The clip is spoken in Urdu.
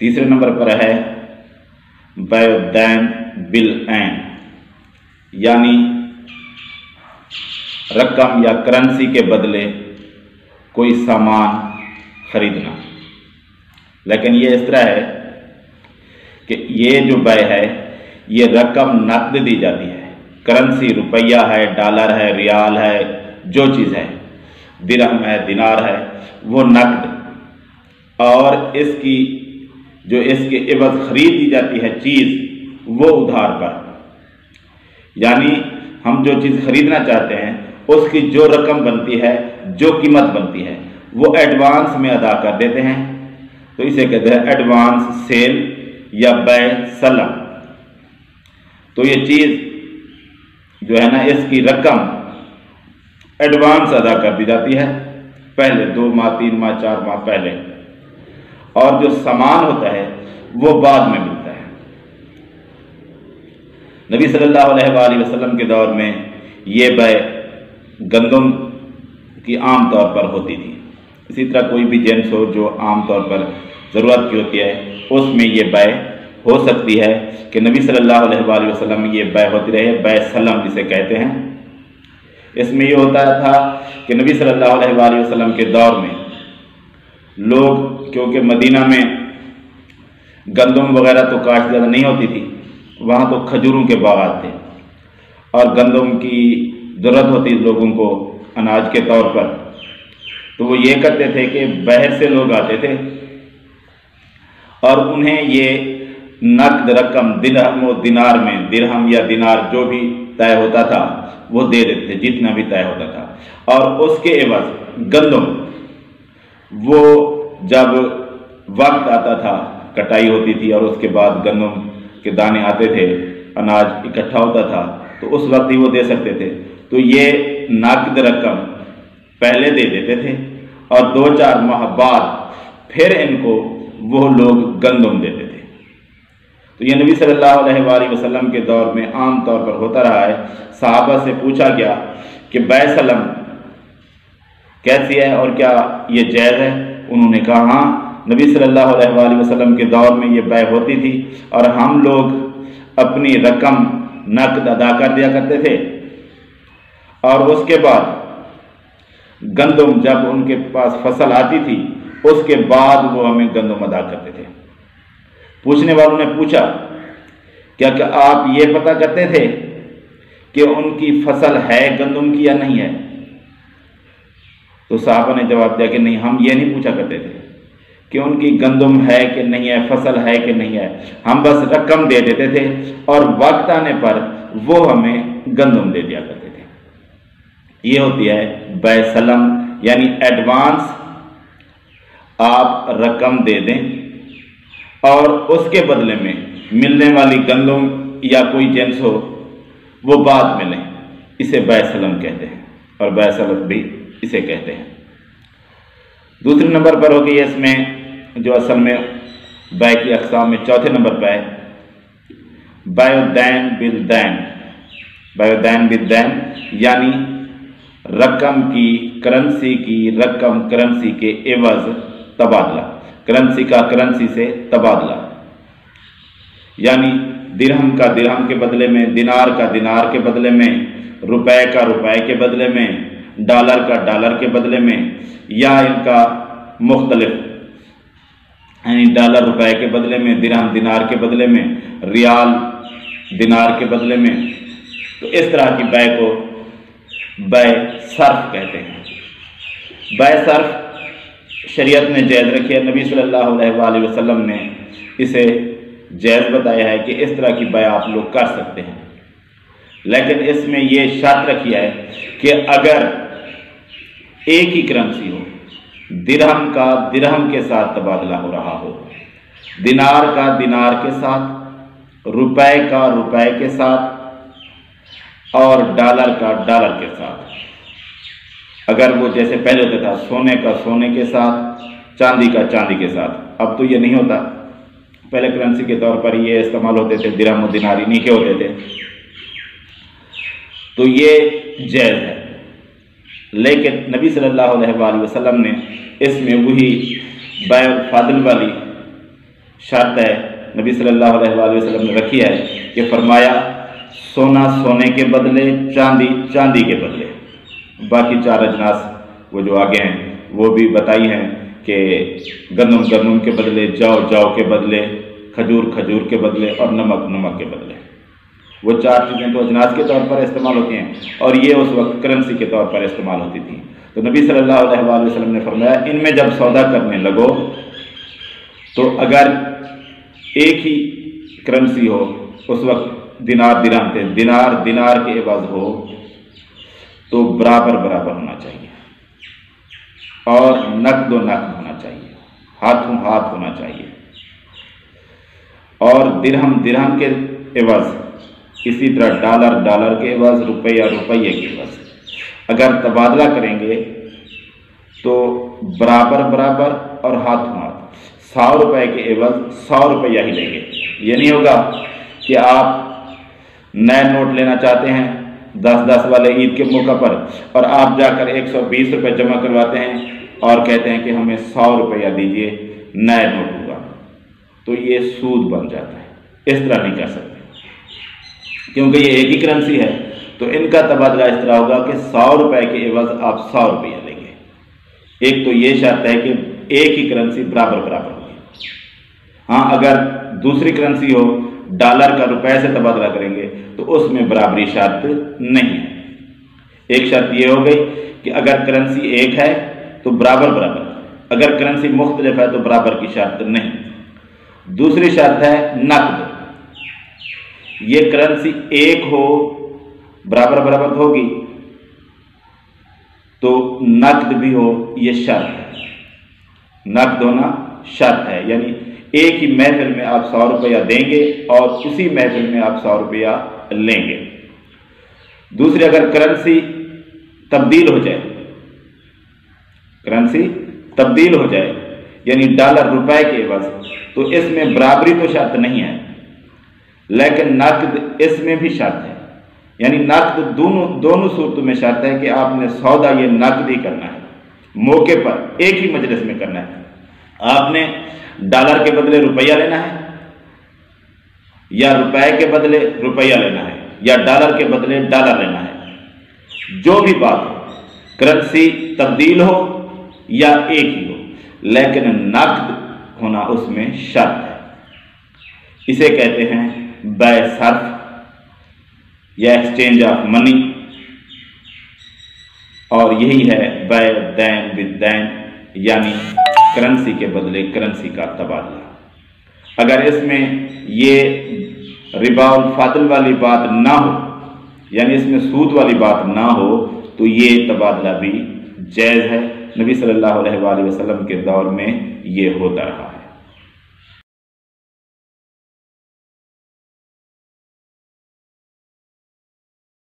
تیسرے نمبر پر ہے بیع الدین بالعین، یعنی رقم یا کرنسی کے بدلے کوئی سامان خریدنا۔ لیکن یہ اس طرح ہے کہ یہ جو بیع ہے یہ رقم نقد دی جاتی ہے، کرنسی روپیہ ہے، ڈالر ہے، ریال ہے، جو چیز ہے، درہم ہے، دینار ہے، وہ نقد، اور اس کی جو اس کے عوض خرید دی جاتی ہے چیز وہ ادھار پر، یعنی ہم جو چیز خریدنا چاہتے ہیں اس کی جو رقم بنتی ہے، جو قیمت بنتی ہے، وہ ایڈوانس میں ادا کر دیتے ہیں، تو اسے کہتے ہیں ایڈوانس سیل یا بیع سلم۔ تو یہ چیز جو ہے نا اس کی رقم ایڈوانس ادا کر دی جاتی ہے پہلے 2 ماہ 3 ماہ 4 ماہ پہلے، اور جو سامان ہوتا ہے وہ بعد میں ملتا ہے۔ نبی صلی اللہ علیہ وآلہ وسلم کے دور میں یہ بیع گندم کی عام طور پر ہوتی تھی۔ اسی طرح کوئی بھی جنس ہو جو عام طور پر ضرورت کی ہوتی ہے اس میں یہ بیع ہو سکتی ہے کہ نبی صلی اللہ علیہ وآلہ وسلم یہ بیع ہوتی رہے، بیع سلم جسے کہتے ہیں۔ اس میں یہ ہوتا تھا کہ نبی صلی اللہ علیہ وآلہ وسلم کے دور میں لوگ، کیونکہ مدینہ میں گندم وغیرہ تو کاشت زیادہ نہیں ہوتی تھی، وہاں تو کھجوروں کے باغات تھے، اور گندم کی ضرورت ہوتی لوگوں کو اناج کے طور پر، تو وہ یہ کرتے تھے کہ باہر سے لوگ آتے تھے اور انہیں یہ نقد رقم درہم و دینار میں، درہم یا دینار جو بھی طے ہوتا تھا وہ دے دیتے تھے، جتنا بھی طے ہوتا تھا، اور اس کے عوض گندم وہ جب وقت آتا تھا، کٹائی ہوتی تھی اور اس کے بعد گندم کے دانے آتے تھے، اناج اکٹھا ہوتا تھا، تو اس وقت ہی وہ دے سکتے تھے، تو یہ نقد رقم پہلے دے دیتے تھے اور 2-4 ماہ بعد پھر ان کو وہ لوگ گندم دیتے تھے۔ تو یہ نبی صلی اللہ علیہ وآلہ وسلم کے دور میں عام طور پر ہوتا رہا ہے۔ صحابہ سے پوچھا گیا کہ بیع سلم کیسی ہے اور کیا یہ جائز ہے؟ انہوں نے کہا ہاں، نبی صلی اللہ علیہ وآلہ وسلم کے دور میں یہ بیع ہوتی تھی اور ہم لوگ اپنی رقم نقد ادا کر دیا کرتے تھے، اور اس کے بعد گندم جب ان کے پاس فصل آتی تھی اس کے بعد وہ ہمیں گندم ادا کرتے تھے۔ پوچھنے والوں نے پوچھا کیا آپ یہ پتہ کرتے تھے کہ ان کی فصل ہے گندم کی یا نہیں ہے؟ تو صحابہ نے جواب دیا کہ نہیں، ہم یہ نہیں پوچھا کرتے تھے کہ ان کی گندم ہے کہ نہیں ہے، فصل ہے کہ نہیں ہے، ہم بس رقم دے دیتے تھے اور وقت آنے پر وہ ہمیں گندم دے دیا کرتے تھے۔ یہ ہوتی ہے بیع سلم، یعنی ایڈوانس آپ رقم دے دیں اور اس کے بدلے میں ملنے والی گندم یا کوئی جنس ہو وہ بعد میں لیں، اسے بیع سلم کہتے ہیں، اور بیع سلف بھی اسے کہتے ہیں۔ دوسرے نمبر پر ہو گئی اس میں جو اصل میں بیع کی اقسام میں چوتھے نمبر پہ ہے بیع الدین بالدین۔ بیع الدین بالدین یعنی رقم کی، کرنسی کی رقم کرنسی کے عوض تبادلہ، کرنسی کا کرنسی سے تبادلہ، یعنی درہم کا درہم کے بدلے میں، دینار کا دینار کے بدلے میں، روپے کا روپے کے بدلے میں، ڈالر کا ڈالر کے بدلے میں، یا ان کا مختلف، یعنی ڈالر روپے کے بدلے میں، درہم دینار کے بدلے میں، ریال دینار کے بدلے میں۔ تو اس طرح کی بیع کو بیع صرف کہتے ہیں۔ بیع صرف شریعت نے جائز رکھی ہے، نبی صلی اللہ علیہ وآلہ وسلم نے اسے جائز بتایا ہے کہ اس طرح کی بیع آپ لوگ کر سکتے ہیں، لیکن اس میں یہ شرط رکھی ہے کہ اگر ایک ہی کرنسی ہو، درہم کا درہم کے ساتھ تبادلہ ہو رہا ہو، دینار کا دینار کے ساتھ، روپے کا روپے کے ساتھ، اور ڈالر کا ڈالر کے ساتھ، اگر وہ جیسے پہلے ہوتا تھا سونے کا سونے کے ساتھ، چاندی کا چاندی کے ساتھ، اب تو یہ نہیں ہوتا، پہلے کرنسی کے طور پر یہ استعمال ہوتے تھے، درہم و دینار انہی کے ہوتے تھے، تو یہ جائز ہے۔ لیکن نبی صلی اللہ علیہ وآلہ وسلم نے اس میں وہی بیع الفاضل والی شرط ہے نبی صلی اللہ علیہ وآلہ وسلم نے رکھی ہے کہ فرمایا سونا سونے کے بدلے، چاندی چاندی کے بدلے۔ باقی 4 اجناس وہ جو آگے ہیں وہ بھی بتائی ہیں کہ گندم گندم کے بدلے، جو جو کے بدلے، کھجور کھجور کے بدلے، اور نمک نمک کے بدلے۔ وہ 4 چیزیں تو اجناس کے طور پر استعمال ہوتی ہیں، اور یہ اس وقت کرنسی کے طور پر استعمال ہوتی تھی۔ تو نبی صلی اللہ علیہ وآلہ وسلم نے فرمایا ان میں جب سودا کرنے لگو تو اگر ایک ہی کرنسی ہو، اس وقت دینار درہم تھے، دینار دینار کے عوض ہو تو برابر برابر ہونا چاہیے، اور نقد و نقد ہونا چاہیے، ہاتھوں ہاتھ ہونا چاہیے، اور درہم درہم کے عوض، اسی طرح ڈالر ڈالر کے عوض، روپیہ روپیے کے عوض۔ اگر تبادلہ کریں گے تو برابر برابر اور ہاتھوں ہاتھ، 100 روپے کے عوض 100 روپیہ ہی لیں گے۔ یہ نہیں ہوگا کہ آپ نئے نوٹ لینا چاہتے ہیں 10 والے عید کے موقع پر، اور آپ جا کر 120 روپے جمع کرواتے ہیں اور کہتے ہیں کہ ہمیں 100 روپیہ دیجئے، نئے نوٹ ہوگا، تو یہ سود بن جاتا ہے۔ اس طرح نہیں کر سکتے کیونکہ یہ ایک ہی کرنسی ہے، تو ان کا تبادلہ اس طرح ہوگا کہ 100 روپے کے عوض آپ 100 روپیہ لیں گے۔ ایک تو یہ شرط ہے کہ ایک ہی کرنسی برابر برابر ہوگی۔ ہاں اگر دوسری کرنسی ہو، ڈالر کا روپے سے تبادلہ کریں گے تو اس میں برابری شرط نہیں ہے۔ ایک شرط یہ ہو گئی کہ اگر کرنسی ایک ہے تو برابر برابر، اگر کرنسی مختلف ہے تو برابر کی شرط نہیں۔ دوسری شرط ہے نقد، یہ کرنسی ایک ہو برابر برابر ہوگی تو نقد بھی ہو، یہ شرط ہے، نقد ہونا شرط ہے، یعنی ایک ہی محفل میں آپ 100 روپیہ دیں گے اور اسی محفل میں آپ 100 روپیہ لیں گے۔ دوسری، اگر کرنسی تبدیل ہو جائے، کرنسی تبدیل ہو جائے یعنی ڈالر روپے کے عوض، تو اس میں برابری تو شرط نہیں ہے، لیکن نقد اس میں بھی شرط ہے، یعنی نقد دونوں صورتوں میں شرط ہے کہ آپ نے سودا یہ نقد ہی کرنا ہے، موقع پر ایک ہی مجلس میں کرنا ہے۔ آپ نے ڈالر کے بدلے روپیہ لینا ہے، یا روپے کے بدلے روپیہ لینا ہے، یا ڈالر کے بدلے ڈالر لینا ہے، جو بھی بات ہو، کرنسی تبدیل ہو یا ایک ہی ہو، لیکن نقد ہونا اس میں شرط ہے۔ اسے کہتے ہیں بیع صرف یا ایکسچینج آف منی، اور یہی ہے بیع دین بالدین، یعنی کرنسی کے بدلے کرنسی کا تبادلہ۔ اگر اس میں یہ ربا الفاضل والی بات نہ ہو، یعنی اس میں سود والی بات نہ ہو، تو یہ تبادلہ بھی جائز ہے۔ نبی صلی اللہ علیہ وآلہ وسلم کے دور میں یہ ہوتا رہا۔